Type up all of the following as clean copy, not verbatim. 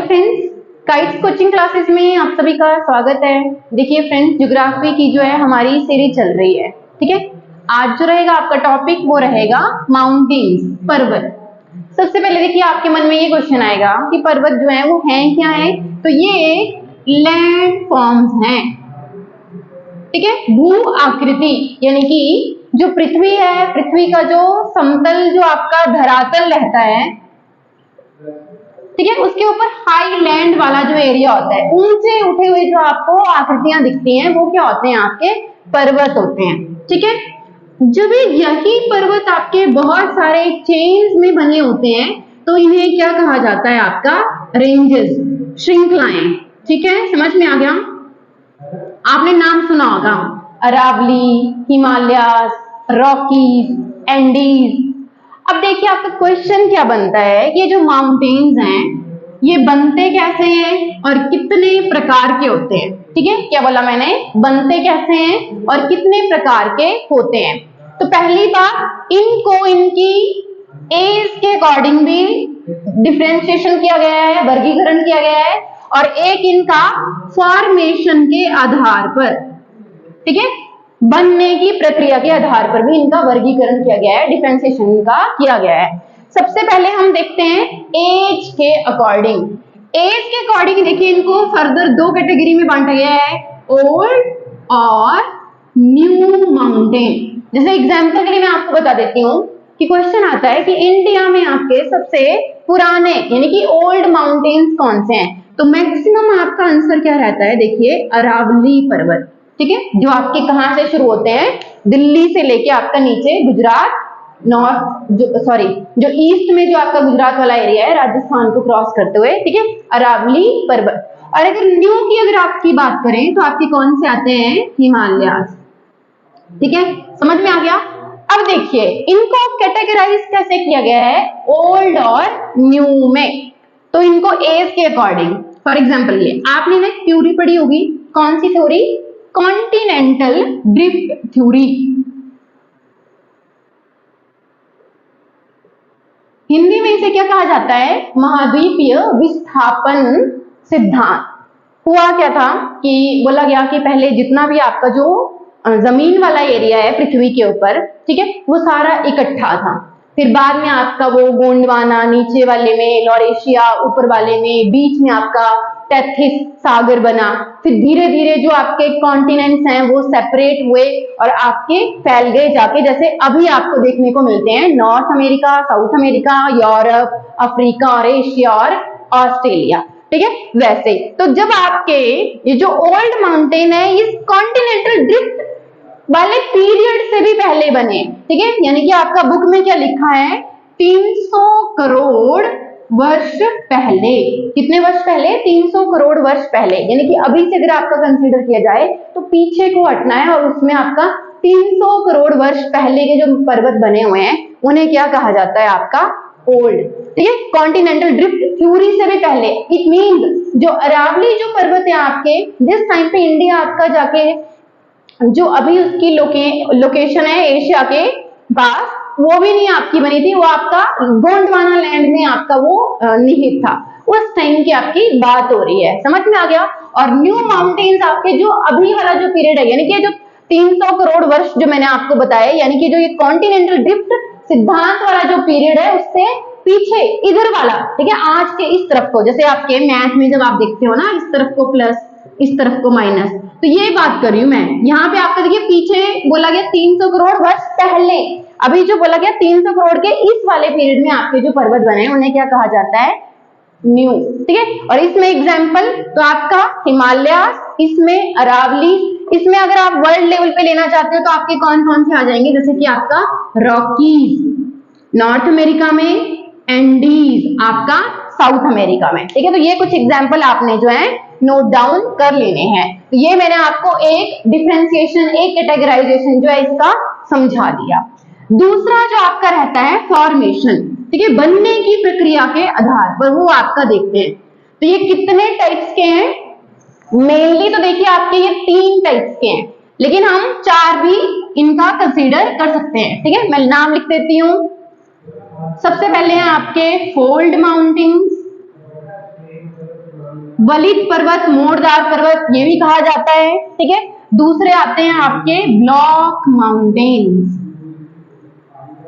Friends, kites coaching classes में आप सभी का स्वागत है। देखिए फ्रेंड्स, ज्योग्राफी की जो है हमारी सीरीज चल रही है, ठीक है। आज जो रहेगा आपका टॉपिक वो रहेगा माउंटेन्स, पर्वत। सबसे पहले देखिए आपके मन में ये क्वेश्चन आएगा कि पर्वत जो है वो हैं क्या है, तो ये लैंड फॉर्म्स हैं, ठीक है। भू आकृति यानी कि जो पृथ्वी है, पृथ्वी का जो समतल जो आपका धरातल रहता है, ठीक है, उसके ऊपर हाई लैंड वाला जो एरिया होता है, ऊंचे उठे हुए जो आपको आकृतियां दिखती हैं वो क्या होते हैं, आपके पर्वत होते हैं, ठीक है। जब यही पर्वत आपके बहुत सारे चेन्स में बने होते हैं तो इन्हें क्या कहा जाता है, आपका रेंजेस, श्रृंखलाएं, ठीक है। समझ में आ गया? आपने नाम सुना होगा अरावली, हिमालयस, रॉकीज, एंडीज। अब देखिए आपका क्वेश्चन क्या बनता है, ये जो माउंटेन्स हैं ये बनते कैसे हैं और कितने प्रकार के होते हैं, ठीक है। क्या बोला मैंने, बनते कैसे हैं और कितने प्रकार के होते हैं। तो पहली बात, इनको इनकी एज के अकॉर्डिंग भी डिफरेंशिएशन किया गया है, वर्गीकरण किया गया है, और एक इनका फॉर्मेशन के आधार पर, ठीक है, बनने की प्रक्रिया के आधार पर भी इनका वर्गीकरण किया गया है, डिफरेंशिएशन का किया गया है। सबसे पहले हम देखते हैं एज के अकॉर्डिंग। एज के अकॉर्डिंग देखिए इनको फर्दर दो कैटेगरी में बांटा गया है, ओल्ड और न्यू माउंटेन। जैसे एग्जांपल के लिए मैं आपको बता देती हूँ कि क्वेश्चन आता है कि इंडिया में आपके सबसे पुराने यानी कि ओल्ड माउंटेन्स कौन से हैं, तो मैक्सिमम आपका आंसर क्या रहता है, देखिए अरावली पर्वत, ठीक है, जो आपके कहां से शुरू होते हैं, दिल्ली से लेके आपका नीचे गुजरात, नॉर्थ जो ईस्ट में जो आपका गुजरात वाला एरिया है, राजस्थान को क्रॉस करते हुए, ठीक है, अरावली पर्वत। और अगर न्यू की अगर आपकी बात करें तो आपके कौन से आते हैं, हिमालयस, ठीक है। समझ में आ गया? अब देखिए इनको कैटेगराइज कैसे किया गया है, ओल्ड और न्यू में, तो इनको एज के अकॉर्डिंग। फॉर एग्जाम्पल ये आपने ना थ्योरी पढ़ी होगी, कौन सी theory, continental drift theory. Hindi में इसे क्या कहा जाता है, महाद्वीपीय विस्थापन सिद्धांत। हुआ क्या था कि बोला गया कि पहले जितना भी आपका जो जमीन वाला एरिया है पृथ्वी के ऊपर, ठीक है, वो सारा इकट्ठा था। फिर बाद में आपका वो गोंडवाना नीचे वाले में, लॉरेशिया ऊपर वाले में, बीच में आपका टेथिस सागर बना। फिर धीरे धीरे जो आपके कॉन्टिनेंट्स हैं वो सेपरेट हुए और आपके फैल गए जाके, जैसे अभी आपको देखने को मिलते हैं north America, south America, Europe, Africa और एशिया और ऑस्ट्रेलिया, ठीक है, वैसे। तो जब आपके ये जो ओल्ड माउंटेन है इस कॉन्टिनेंटल ड्रिफ्ट वाले पीरियड से भी पहले बने, ठीक है, यानी कि आपका बुक में क्या लिखा है, 300 करोड़ वर्ष पहले। कितने वर्ष पहले, 300 करोड़ वर्ष पहले, यानी कि अभी से अगर आपका कंसीडर किया जाए तो पीछे को हटना है और उसमें आपका 300 करोड़ वर्ष पहले के जो पर्वत बने हुए हैं उन्हें क्या कहा जाता है, आपका ओल्ड, ठीक है, कॉन्टिनेंटल ड्रिफ्ट थ्योरी से भी पहले। इट मींस जो अरावली जो पर्वत है आपके, जिस टाइम पे इंडिया आपका जाके जो अभी उसकी लोकेशन है एशिया के पास, वो भी नहीं आपकी बनी थी, वो आपका गोंडवाना लैंड में आपका वो निहित था, उस टाइम की आपकी बात हो रही है। समझ में आ गया? और न्यू माउंटेन्स आपके जो अभी वाला जो पीरियड है, यानी कि जो 300 करोड़ वर्ष जो मैंने आपको बताया, यानी कि जो ये कॉन्टिनेंटल ड्रिफ्ट सिद्धांत वाला जो पीरियड है उससे पीछे इधर वाला, ठीक है, आज के इस तरफ को, जैसे आपके मैथ में जब आप देखते हो ना, इस तरफ को प्लस इस तरफ को माइनस, तो ये बात कर रही हूं मैं। यहाँ पे आपका देखिए पीछे बोला गया 300 करोड़ वर्ष पहले, अभी जो बोला गया 300 करोड़ के इस वाले पीरियड में आपके जो पर्वत बने हैं उन्हें क्या कहा जाता है, न्यू, ठीक है। और इसमें एग्जाम्पल तो आपका हिमालय, इसमें अरावली, इसमें अगर आप वर्ल्ड लेवल पे लेना चाहते हो तो आपके कौन कौन से आ जाएंगे, जैसे कि आपका रॉकीज नॉर्थ अमेरिका में, एंडीज आपका साउथ अमेरिका में, ठीक है। तो ये कुछ एग्जाम्पल आपने जो है नोट डाउन कर लेने हैं। तो ये मैंने आपको एक डिफरेंशिएशन, एक कैटेगराइजेशन जो है इसका समझा दिया। दूसरा जो आपका रहता है फॉर्मेशन, ठीक है, बनने की प्रक्रिया के आधार पर, वो आपका देखते हैं। तो ये कितने टाइप्स के हैं, मेनली तो देखिए आपके ये 3 टाइप्स के हैं, लेकिन हम 4 भी इनका कंसीडर कर सकते हैं, ठीक है। मैं नाम लिख देती हूं। सबसे पहले हैं आपके फोल्ड माउंटेन्स, वलित पर्वत, मोड़दार पर्वत ये भी कहा जाता है, ठीक है। दूसरे आते हैं आपके ब्लॉक माउंटेन्स,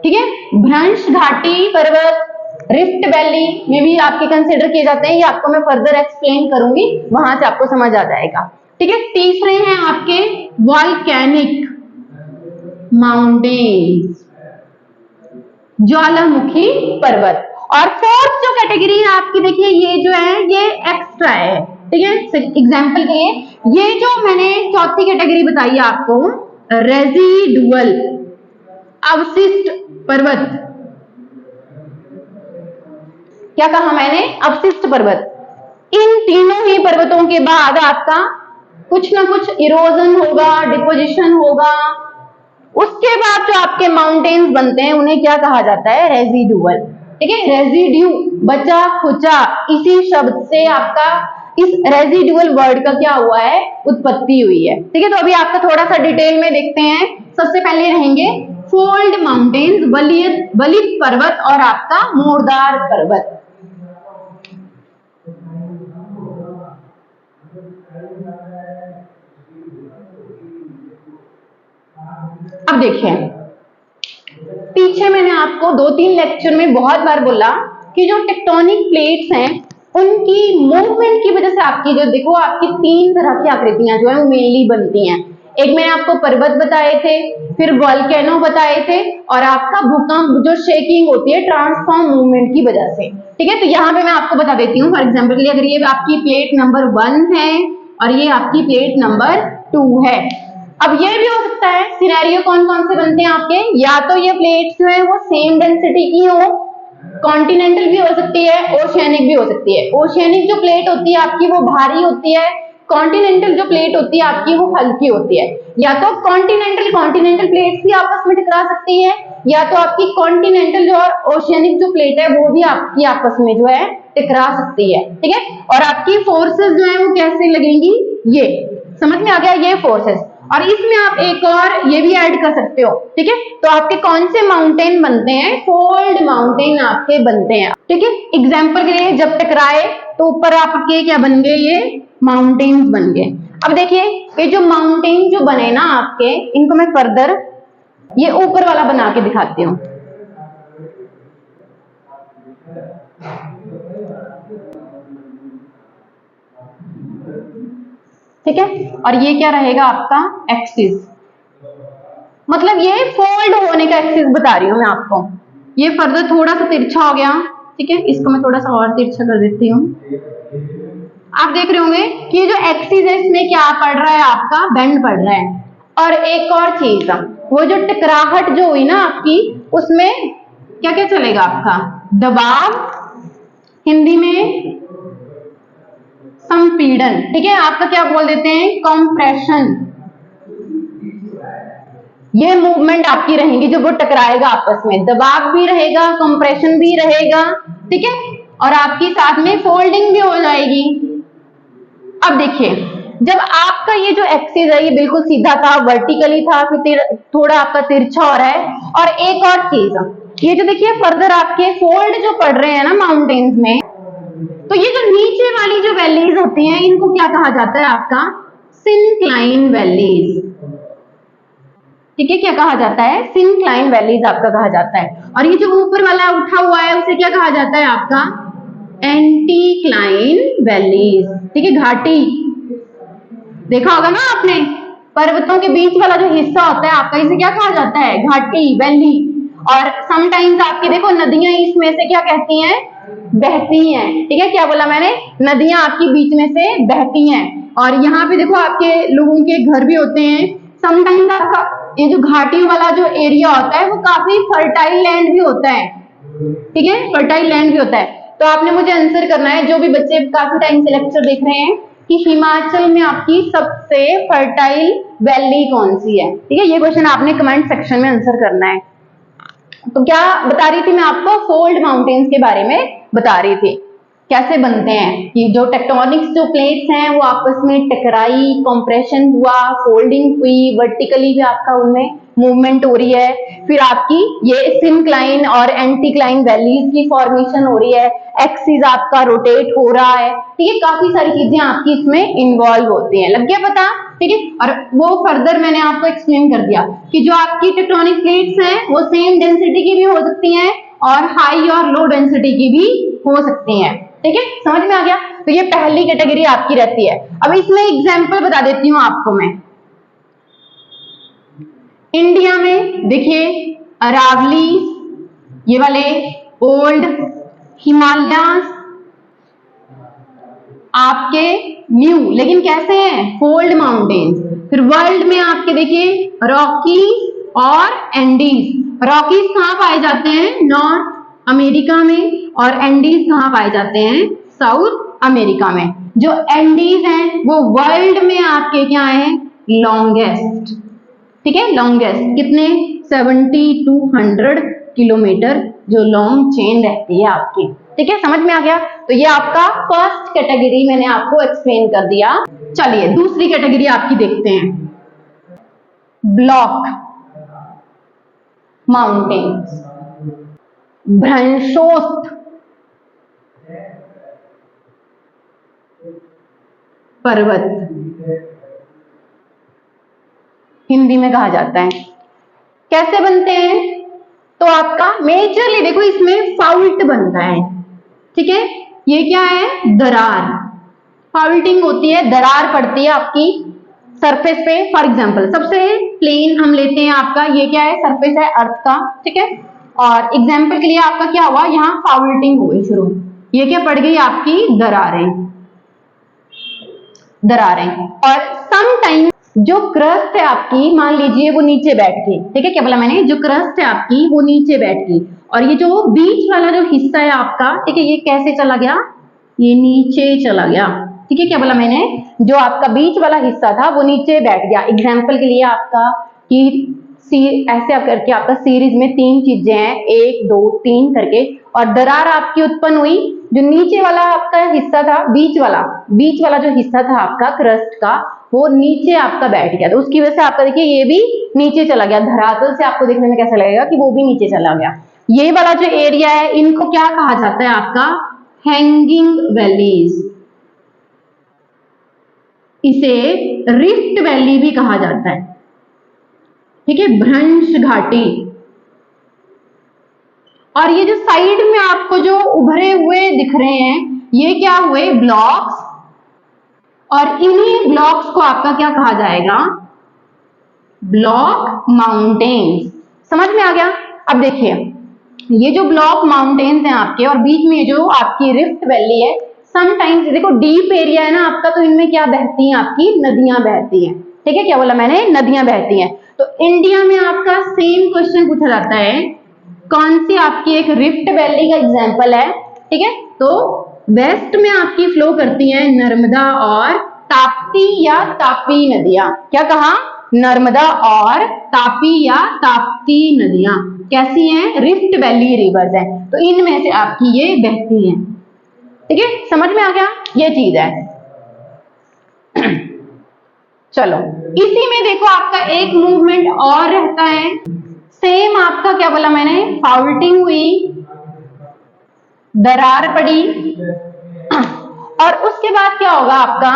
ठीक है। भ्रंश घाटी पर्वत, रिफ्ट वैली में भी आपके कंसिडर किए जाते हैं, ये आपको मैं फर्दर एक्सप्लेन करूंगी, वहां से आपको समझ आ जाएगा, ठीक है। तीसरे हैं आपके वॉल्केनिक माउंटेन्स, ज्वालामुखी पर्वत। और फोर्थ जो कैटेगरी है आपकी, देखिए ये जो है ये एक्स्ट्रा है, ठीक है। एग्जाम्पल के लिए ये जो मैंने चौथी कैटेगरी बताई आपको, रेजिडुअल अवशिष्ट पर्वत, क्या कहा मैंने, अवशिष्ट पर्वत। इन तीनों ही पर्वतों के बाद आपका कुछ ना कुछ इरोजन होगा, डिपोजिशन होगा, उसके बाद जो आपके माउंटेन्स बनते हैं उन्हें क्या कहा जाता है, रेजिडुअल, ठीक है। रेजिड्यू, बचा खुचा, इसी शब्द से आपका इस रेजिडुअल वर्ड का क्या हुआ है, उत्पत्ति हुई है, ठीक है। तो अभी आपका थोड़ा सा डिटेल में देखते हैं। सबसे पहले रहेंगे फोल्ड माउंटेन्स, वलित पर्वत और आपका मोड़दार पर्वत। अब देखिए, पीछे मैंने आपको 2-3 लेक्चर में बहुत बार बोला कि जो टेक्टोनिक प्लेट्स हैं उनकी मूवमेंट की वजह से आपकी जो देखो आपकी 3 तरह की आकृतियां जो है वो मेनली बनती हैं। एक मैंने आपको पर्वत बताए थे, फिर वॉल्केनो बताए थे, और आपका भूकंप जो शेकिंग होती है ट्रांसफॉर्म मूवमेंट की वजह से, ठीक है। तो यहाँ पे मैं आपको बता देती हूँ, फॉर एग्जाम्पल के लिए अगर ये आपकी प्लेट नंबर 1 है और ये आपकी प्लेट नंबर 2 है। अब ये भी हो सकता है सिनेरियो कौन कौन से बनते हैं आपके, या तो ये प्लेट्स जो है वो सेम डेंसिटी की हो, कॉन्टिनेंटल भी हो सकती है, ओशियनिक भी हो सकती है। ओशियनिक जो प्लेट होती है आपकी वो भारी होती है, कॉन्टिनेंटल जो प्लेट होती है आपकी वो हल्की होती है। या तो कॉन्टिनेंटल प्लेट्स भी आपस में टकरा सकती है, या तो आपकी कॉन्टिनेंटल जो ओशियनिक जो प्लेट है वो भी आपकी आपस में जो है टकरा सकती है, ठीक है। और आपकी फोर्सेस जो है वो कैसे लगेंगी, ये समझ में आ गया, ये फोर्सेस। और इसमें आप एक और ये भी ऐड कर सकते हो, ठीक है। तो आपके कौन से माउंटेन बनते हैं, फोल्ड माउंटेन आपके बनते हैं, ठीक है। एग्जाम्पल के लिए जब टकराए तो ऊपर आपके क्या बन गए, ये माउंटेन्स बन गए। अब देखिए ये जो माउंटेन जो बने ना आपके, इनको मैं फर्दर ये ऊपर वाला बना के दिखाती हूँ, ठीक है। और ये क्या रहेगा आपका एक्सिस, मतलब ये फोल्ड होने का एक्सिस बता रही हूं मैं आपको। ये फर्दर थोड़ा सा तिरछा हो गया, ठीक है, इसको मैं थोड़ा सा और तिरछा कर देती हूँ। आप देख रहे होंगे कि ये जो एक्सिस है इसमें क्या पड़ रहा है, आपका बेंड पड़ रहा है। और एक और चीज, वो जो टकराहट जो हुई ना आपकी, उसमें क्या क्या चलेगा आपका, दबाव, हिंदी में संपीड़न, ठीक है, आपका क्या बोल देते हैं, कंप्रेशन। ये मूवमेंट आपकी रहेंगी जो वो टकराएगा आपस में, दबाव भी रहेगा, कंप्रेशन भी रहेगा, ठीक है। और आपकी साथ में फोल्डिंग भी हो जाएगी। अब देखिए जब आपका ये जो एक्सिस है ये बिल्कुल सीधा था, वर्टिकली था, फिर थोड़ा आपका तिरछा हो रहा है। और एक और चीज, ये जो देखिए फर्दर आपके फोल्ड जो पड़ रहे हैं ना माउंटेन्स में, तो ये जो नीचे वाली जो वैलीज होती हैं इनको क्या कहा जाता है, आपका सिनक्लाइन वैलीज, ठीक है। क्या कहा जाता है, सिनक्लाइन वैलीज आपका कहा जाता है। और ये जो ऊपर वाला उठा हुआ है उसे क्या कहा जाता है, आपका एंटीक्लाइन वैलीज, ठीक है। घाटी देखा होगा ना आपने, पर्वतों के बीच वाला जो हिस्सा होता है आपका, इसे क्या कहा जाता है, घाटी, वैली। और समटाइम्स आपके देखो नदियां इसमें से क्या कहती हैं, बहती हैं, ठीक है। क्या बोला मैंने, नदियां आपकी बीच में से बहती हैं। और यहाँ पे देखो आपके लोगों के घर भी होते हैं। समटाइम्स आपका ये जो घाटियों वाला जो एरिया होता है वो काफी फर्टाइल लैंड भी होता है, ठीक है, फर्टाइल लैंड भी होता है। तो आपने मुझे आंसर करना है, जो भी बच्चे काफी टाइम से लेक्चर देख रहे हैं, कि हिमाचल में आपकी सबसे फर्टाइल वैली कौन सी है, ठीक है। ये क्वेश्चन आपने कमेंट सेक्शन में आंसर करना है। तो क्या बता रही थी मैं आपको, फोल्ड माउंटेन्स के बारे में बता रही थी, कैसे बनते हैं कि जो टेक्टोनिक्स जो प्लेट्स हैं वो आपस में टकराई, कंप्रेशन हुआ, फोल्डिंग हुई, वर्टिकली भी आपका उनमें मूवमेंट हो रही है, फिर आपकी ये सिंक्लाइन और एंटीक्लाइन वैलीज की फॉर्मेशन हो रही है, एक्सिस आपका रोटेट हो रहा है, ठीक है, काफी सारी चीजें आपकी इसमें इन्वॉल्व होती हैं। लग गया पता, ठीक है। और वो फर्दर मैंने आपको एक्सप्लेन कर दिया कि जो आपकी टेक्टोनिक प्लेट्स हैं वो सेम डेंसिटी की भी हो सकती हैं और हाई और लो डेंसिटी की भी हो सकती हैं, ठीक है, समझ में आ गया। तो ये पहली कैटेगरी आपकी रहती है। अब इसमें एग्जांपल बता देती हूं आपको मैं। इंडिया में देखिए अरावली, ये वाले ओल्ड हिमालयास, आपके न्यू लेकिन कैसे हैं, फोल्ड माउंटेन्स। फिर वर्ल्ड में आपके देखिए रॉकीज और एंडीज। रॉकीज कहां पाए जाते हैं, नॉर्थ अमेरिका में, और एंडीज कहां पाए जाते हैं, साउथ अमेरिका में। जो एंडीज हैं वो वर्ल्ड में आपके क्या है, लॉन्गेस्ट, ठीक है, लॉन्गेस्ट कितने 7200 किलोमीटर जो लॉन्ग चेन रहती है आपकी, ठीक है, समझ में आ गया। तो ये आपका फर्स्ट कैटेगरी मैंने आपको एक्सप्लेन कर दिया। चलिए दूसरी कैटेगरी आपकी देखते हैं, ब्लॉक माउंटेन्स, भ्रंशोत्थ पर्वत हिंदी में कहा जाता है। कैसे बनते हैं, तो आपका मेजरली देखो इसमें फाउल्ट बनता है, ठीक है, ये क्या है, दरार, फाउल्टिंग होती है, दरार पड़ती है आपकी सरफेस पे। फॉर एग्जांपल सबसे प्लेन हम लेते हैं आपका, ये क्या है, सरफेस है अर्थ का, ठीक है, और एग्जांपल के लिए आपका क्या हुआ, यहाँ फाउल्टिंग हुई शुरू, ये क्या पड़ गई आपकी दरारें, दरारें। और समटाइम जो क्रस्ट है आपकी, मान लीजिए वो नीचे बैठ गई, ठीक है, क्या बोला मैंने, जो क्रस्ट है आपकी वो नीचे बैठ गई, और ये जो बीच वाला जो हिस्सा है आपका, ठीक है, ये कैसे चला गया, ये नीचे चला गया, ठीक है, क्या बोला मैंने, जो आपका बीच वाला हिस्सा था वो नीचे बैठ गया। एग्जाम्पल के लिए आपका कि ऐसे करके आपका सीरीज में 3 चीजें हैं, 1 2 3 करके, और दरार आपकी उत्पन्न हुई, जो नीचे वाला आपका हिस्सा था, बीच वाला जो हिस्सा था आपका क्रस्ट का, वो नीचे आपका बैठ गया, तो उसकी वजह से आपका देखिए ये भी नीचे चला गया, धरातल से आपको देखने में कैसा लगेगा कि वो भी नीचे चला गया। ये वाला जो एरिया है इनको क्या कहा जाता है आपका, हैंगिंग वैलीज, इसे रिफ्ट वैली भी कहा जाता है, ठीक है, भ्रंश घाटी। और ये जो साइड में आपको जो उभरे हुए दिख रहे हैं ये क्या हुए, ब्लॉक्स, और इन्हीं ब्लॉक्स को आपका क्या कहा जाएगा, ब्लॉक माउंटेन्स। समझ में आ गया। अब देखिए ये जो ब्लॉक माउंटेन्स हैं आपके, और बीच में जो आपकी रिफ्ट वैली है, समटाइम्स देखो डीप एरिया है ना आपका, तो इनमें क्या बहती हैं, आपकी नदियां बहती हैं, ठीक है, क्या बोला मैंने, नदियां बहती हैं। तो इंडिया में आपका सेम क्वेश्चन पूछा जाता है, कौन सी आपकी एक रिफ्ट वैली का एग्जांपल है, ठीक है, तो वेस्ट में आपकी फ्लो करती हैं नर्मदा और ताप्ती या तापी नदियां। क्या कहा, नर्मदा और तापी या ताप्ती नदियां कैसी हैं, रिफ्ट वैली रिवर्स हैं, तो इनमें से आपकी ये बहती हैं, ठीक है, समझ में आ गया, ये चीज है। चलो इसी में देखो आपका एक मूवमेंट और रहता है, सेम आपका क्या बोला मैंने, फाउल्टिंग हुई, दरार पड़ी, और उसके बाद क्या होगा आपका,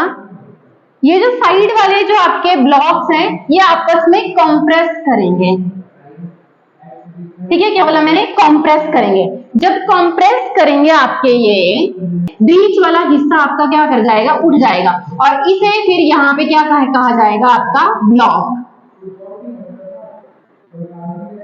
ये जो साइड वाले जो आपके ब्लॉक्स हैं ये आपस में कंप्रेस करेंगे, ठीक है, क्या बोला मैंने, कंप्रेस करेंगे। जब कंप्रेस करेंगे आपके ये बीच वाला हिस्सा आपका क्या कर जाएगा, उठ जाएगा, और इसे फिर यहाँ पे क्या कहा जाएगा आपका,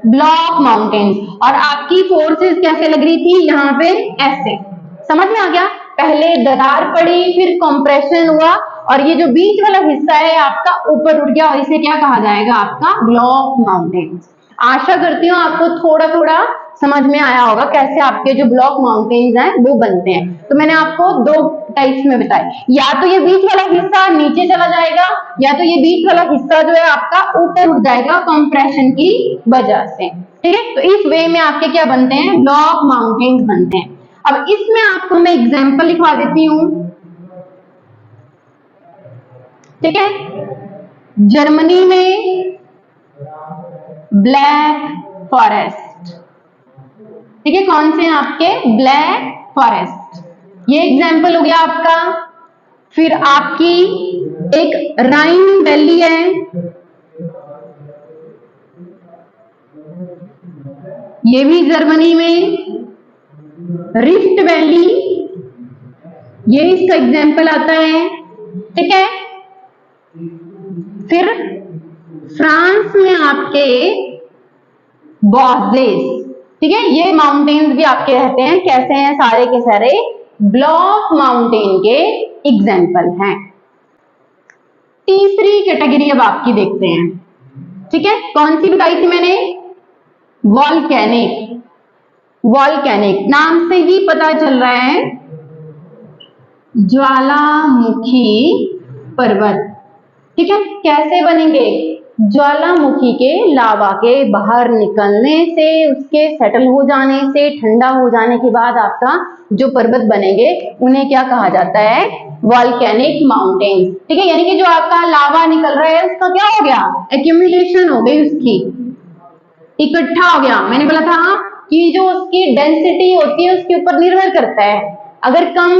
ब्लॉक माउंटेन्स। और आपकी फोर्सेस कैसे लग रही थी यहाँ पे, ऐसे, समझ में आ गया, पहले दरार पड़ी, फिर कंप्रेशन हुआ, और ये जो बीच वाला हिस्सा है आपका ऊपर उठ गया, और इसे क्या कहा जाएगा आपका, ब्लॉक माउंटेन्स। आशा करती हूँ आपको थोड़ा थोड़ा समझ में आया होगा कैसे आपके जो ब्लॉक माउंटेन्स हैं वो बनते हैं। तो मैंने आपको 2 टाइप्स में बताया, या तो ये बीच वाला हिस्सा नीचे चला जाएगा, या तो ये बीच वाला हिस्सा जो है आपका ऊपर उठ जाएगा कंप्रेशन की वजह से, ठीक है। तो इस वे में आपके क्या बनते हैं, ब्लॉक माउंटेन्स बनते हैं। अब इसमें आपको मैं एग्जाम्पल लिखवा देती हूँ, ठीक है, जर्मनी में ब्लैक फॉरेस्ट। ठीक है, कौन से हैं आपके? Black forest. ये एग्जाम्पल हो गया आपका। फिर आपकी एक राइन वैली है, ये भी जर्मनी में। रिफ्ट वैली, ये इसका एग्जाम्पल आता है। ठीक है, फिर फ्रांस में आपके बॉर्जेस। ठीक है, ये माउंटेन्स भी आपके रहते हैं। कैसे हैं? सारे के सारे ब्लॉक माउंटेन के एग्जाम्पल हैं। तीसरी कैटेगरी अब आपकी देखते हैं। ठीक है, कौन सी बताई थी मैंने? वॉल्केनिक। वॉल्केनिक नाम से ही पता चल रहा है, ज्वालामुखी पर्वत। ठीक है, कैसे बनेंगे? ज्वालामुखी के लावा के बाहर निकलने से, उसके सेटल हो जाने से, ठंडा हो जाने के बाद आपका जो पर्वत बनेंगे उन्हें क्या कहा जाता है? Volcanic mountains. ठीक है, यानी कि जो आपका लावा निकल रहा है उसका क्या हो गया? एक्यूमुलेशन हो गई, उसकी इकट्ठा हो गया। मैंने बोला था कि जो उसकी डेंसिटी होती है उसके ऊपर निर्भर करता है। अगर कम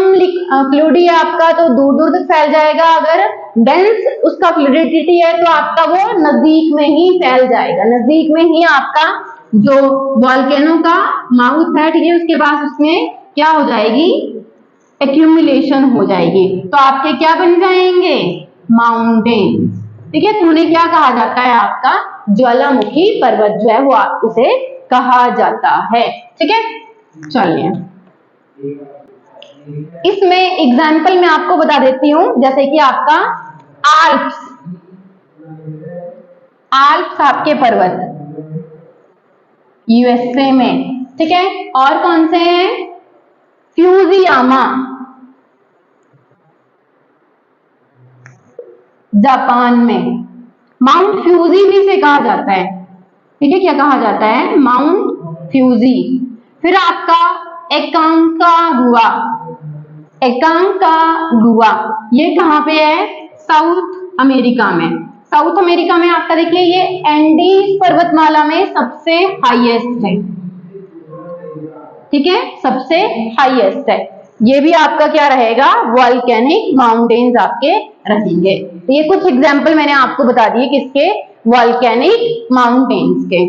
फ्लूइडी है आपका तो दूर दूर तक फैल जाएगा, अगर डेंस उसका फ्लूइडिटी है तो आपका वो नजदीक में ही फैल जाएगा, नजदीक में ही आपका जो वॉल्केनो का माउथ है, ठीक है, उसके पास उसमें क्या हो जाएगी? एक्यूमुलेशन हो जाएगी, तो आपके क्या बन जाएंगे? माउंटेन्स। ठीक है, तो उन्हें क्या कहा जाता है? आपका ज्वालामुखी पर्वत जो है वो उसे कहा जाता है। ठीक है, चलिए इसमें एग्जाम्पल मैं आपको बता देती हूं, जैसे कि आपका आल्प्स। आल्प्स आपके पर्वत यूएसए में। ठीक है, और कौन से हैं? फ्यूजियामा जापान में। माउंट फ्यूजी भी से कहा जाता है। ठीक है, क्या कहा जाता है? Mount Fuji. फिर आपका एकांकागुआ। एकांकागुआ ये कहां पे है? साउथ अमेरिका में। साउथ अमेरिका में आपका देखिए ये एंडीज पर्वतमाला में सबसे हाईएस्ट है। ठीक है, सबसे हाईएस्ट है। ये भी आपका क्या रहेगा? वॉल्केनिक माउंटेन्स आपके रहेंगे। तो ये कुछ एग्जाम्पल मैंने आपको बता दिए किसके? वॉल्केनिक माउंटेन्स के।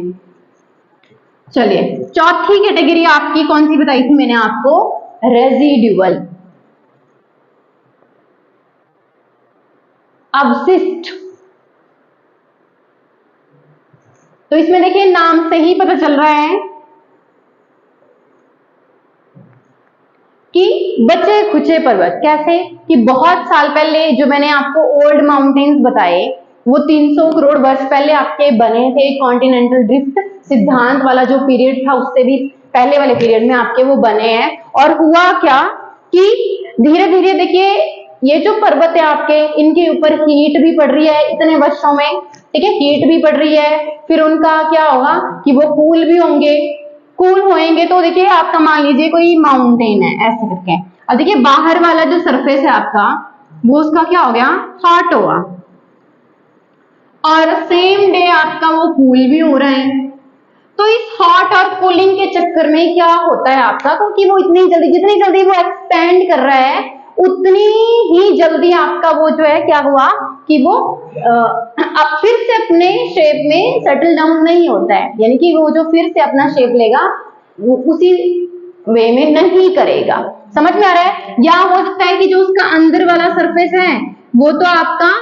चलिए चौथी कैटेगरी आपकी कौन सी बताई थी मैंने आपको? रेजिडुअल, अवशिष्ट। तो इसमें देखिए नाम से ही पता चल रहा है कि बचे खुचे पर्वत। कैसे? कि बहुत साल पहले जो मैंने आपको ओल्ड माउंटेन्स बताए वो 300 करोड़ वर्ष पहले आपके बने थे। कॉन्टिनेंटल ड्रिफ्ट सिद्धांत वाला जो पीरियड था उससे भी पहले वाले पीरियड में आपके वो बने हैं। और हुआ क्या कि धीरे धीरे देखिए ये जो पर्वत है आपके, इनके ऊपर हीट भी पड़ रही है इतने वर्षों में। ठीक है, हीट भी पड़ रही है, फिर उनका क्या होगा कि वो कूल भी होंगे। कूल होएंगे तो देखिए आपका मान लीजिए कोई माउंटेन है ऐसे करके, अब देखिए बाहर वाला जो सरफेस है आपका वो उसका क्या हो गया? हॉट हुआ, और सेम डे आपका वो कूल भी हो रहा है। तो इस हॉट और कूलिंग के चक्कर में क्या होता है आपका, क्योंकि वो इतनी जल्दी, जितनी जल्दी वो एक्सपेंड कर रहा है उतनी ही जल्दी आपका वो जो है क्या हुआ कि वो अब फिर से अपने शेप में सेटल डाउन नहीं होता है। यानी कि वो जो फिर से अपना शेप लेगा वो उसी वे में नहीं करेगा। समझ में आ रहा है? या हो सकता है कि जो उसका अंदर वाला सरफेस है वो तो आपका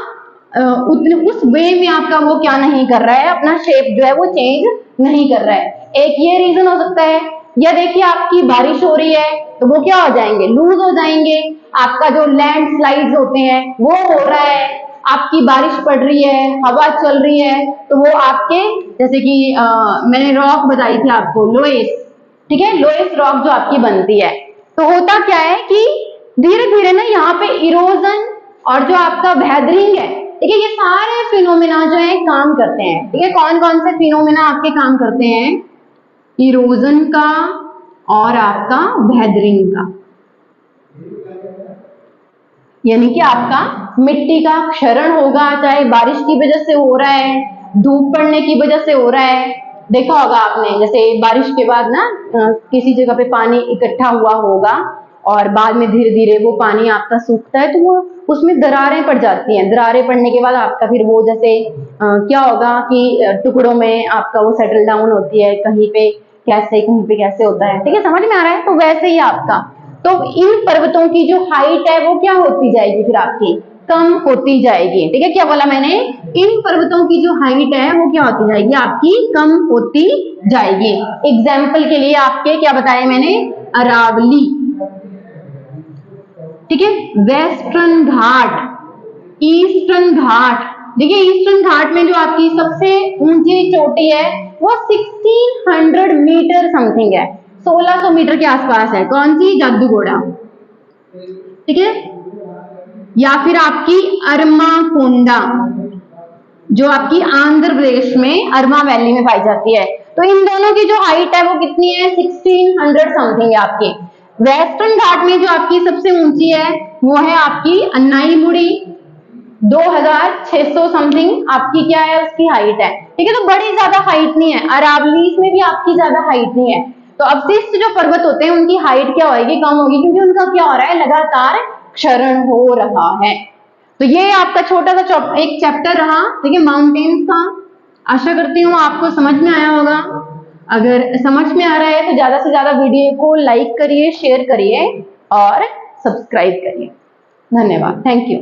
उस वे में आपका वो क्या नहीं कर रहा है, अपना शेप जो है वो चेंज नहीं कर रहा है। एक ये रीजन हो सकता है। या देखिए आपकी बारिश हो रही है तो वो क्या हो जाएंगे? लूज हो जाएंगे। आपका जो लैंडस्लाइड्स होते हैं वो हो रहा है, आपकी बारिश पड़ रही है, हवा चल रही है, तो वो आपके जैसे कि मैंने रॉक बताई थी आपको, लोएस। ठीक है, लोएस रॉक जो आपकी बनती है, तो होता क्या है कि धीरे धीरे ना यहाँ पे इरोजन और जो आपका वेदरिंग है, ठीक है, ये सारे फिनोमिना जो है काम करते हैं। ठीक है, कौन कौन से फिनोमिना आपके काम करते हैं? इरोजन का और आपका वेदरिंग का। यानी कि आपका मिट्टी का क्षरण होगा, चाहे बारिश की वजह से हो रहा है, धूप पड़ने की वजह से हो रहा है। देखा होगा आपने, जैसे बारिश के बाद ना किसी जगह पे पानी इकट्ठा हुआ होगा और बाद में धीरे धीरे वो पानी आपका सूखता है तो वो उसमें दरारें पड़ जाती हैं। दरारें पड़ने के बाद आपका फिर वो जैसे क्या होगा कि टुकड़ों में आपका वो सेटल डाउन होती है, कहीं पे कैसे होता है। ठीक है, समझ में आ रहा है? तो वैसे ही आपका, तो इन पर्वतों की जो हाइट है वो क्या होती जाएगी, फिर आपकी कम होती जाएगी। ठीक है, क्या बोला मैंने? इन पर्वतों की जो हाइट है वो क्या होती जाएगी, आपकी कम होती जाएगी। एग्जाम्पल के लिए आपके क्या बताया मैंने, अरावली, ठीक है, वेस्टर्न घाट, ईस्टर्न घाट। देखिए ईस्टर्न घाट में जो आपकी सबसे ऊंची चोटी है वो 1600 मीटर समथिंग है, 1600 मीटर के आसपास है। कौन सी? जादूगोड़ा। ठीक है, या फिर आपकी अरमाकोंडा जो आपकी आंध्र प्रदेश में अरमा वैली में पाई जाती है। तो इन दोनों की जो हाइट है वो कितनी है, 1600 समथिंग है आपकी। वेस्टर्न घाट में जो आपकी सबसे ऊंची है वो है आपकी अन्नाईमुड़ी, 2600 समथिंग आपकी क्या है, उसकी हाइट है। ठीक है, तो बड़ी ज्यादा हाइट नहीं है। अरावलीज में भी आपकी ज्यादा हाइट नहीं है। तो अवशिष्ट जो पर्वत होते हैं उनकी हाइट क्या होगी, कम होगी, क्योंकि उनका क्या हो रहा है, लगातार क्षरण हो रहा है। तो ये आपका छोटा सा एक चैप्टर रहा, ठीक है, माउंटेन्स का। आशा करती हूँ आपको समझ में आया होगा। अगर समझ में आ रहा है तो ज्यादा से ज्यादा वीडियो को लाइक करिए, शेयर करिए और सब्सक्राइब करिए। धन्यवाद, थैंक यू।